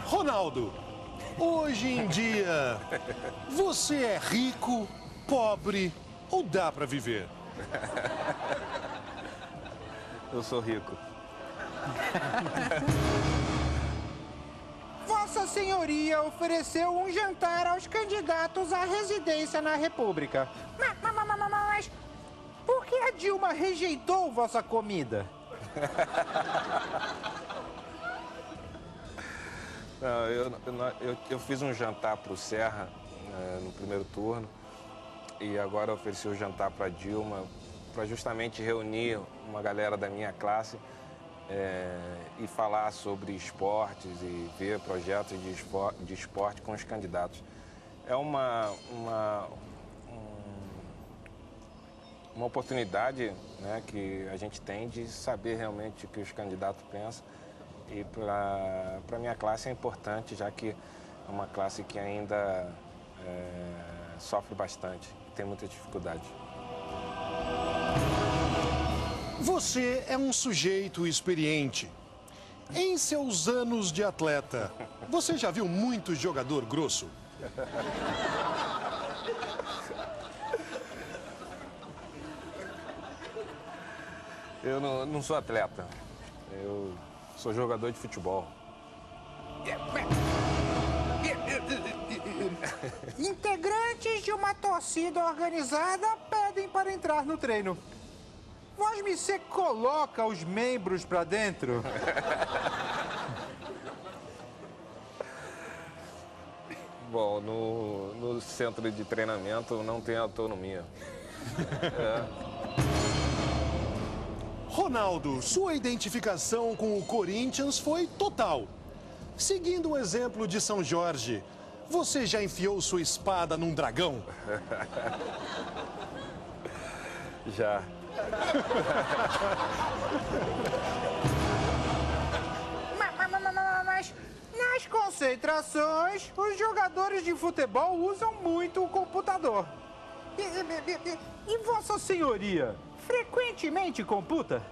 Ronaldo, hoje em dia, você é rico, pobre ou dá pra viver? Eu sou rico. Vossa Senhoria ofereceu um jantar aos candidatos à residência na República. Mas por que a Dilma rejeitou vossa comida? Não, eu fiz um jantar para o Serra no primeiro turno e agora eu ofereci o jantar para a Dilma para justamente reunir uma galera da minha classe e falar sobre esportes e ver projetos de esporte com os candidatos. É uma oportunidade, né, que a gente tem de saber realmente o que os candidatos pensam. E para a minha classe é importante, já que é uma classe que ainda sofre bastante, tem muita dificuldade. Você é um sujeito experiente. Em seus anos de atleta, você já viu muito jogador grosso? Eu não sou atleta, eu sou jogador de futebol. Integrantes de uma torcida organizada pedem para entrar no treino. Vós-me coloca os membros para dentro? Bom, no centro de treinamento não tem autonomia. Ronaldo, sua identificação com o Corinthians foi total. Seguindo o exemplo de São Jorge, você já enfiou sua espada num dragão? Já. Mas nas concentrações, os jogadores de futebol usam muito o computador. E Vossa Senhoria frequentemente computa?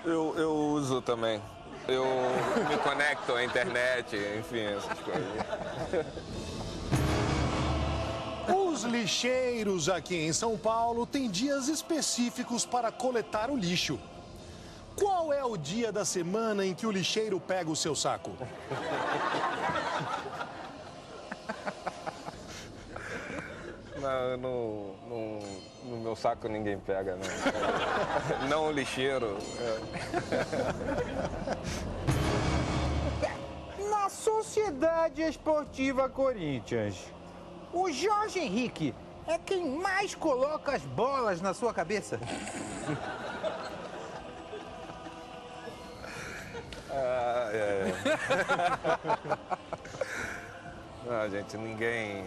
Eu uso também. Eu me conecto à internet, enfim, essas coisas. Os lixeiros aqui em São Paulo têm dias específicos para coletar o lixo. Qual é o dia da semana em que o lixeiro pega o seu saco? No meu saco ninguém pega, não. Não o lixeiro. Na Sociedade Esportiva Corinthians, o Jorge Henrique é quem mais coloca as bolas na sua cabeça? Não, gente, ninguém...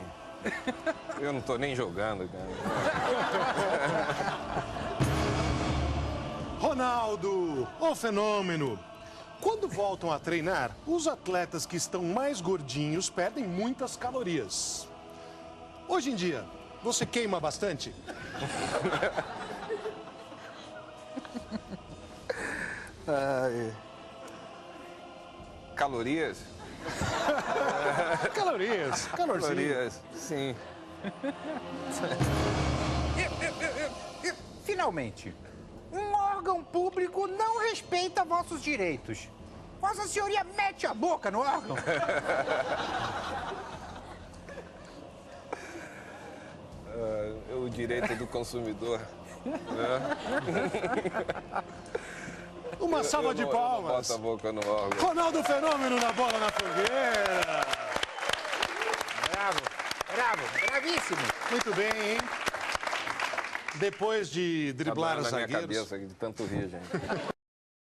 Eu não tô nem jogando, cara. Ronaldo, o fenômeno. Quando voltam a treinar, os atletas que estão mais gordinhos perdem muitas calorias. Hoje em dia, você queima bastante? Calorias? Calorias, calorzinho. Calorias, sim. Finalmente, um órgão público não respeita vossos direitos. Vossa Senhoria mete a boca no órgão? O direito do consumidor. Né? Uma salva de palmas. Eu não boto a boca no órgão. Ronaldo Fenômeno na bola na fogueira. Bravo, bravíssimo. Muito bem, hein? Depois de Tá driblar doendo os na minha zagueiros... cabeça de tanto rir, gente.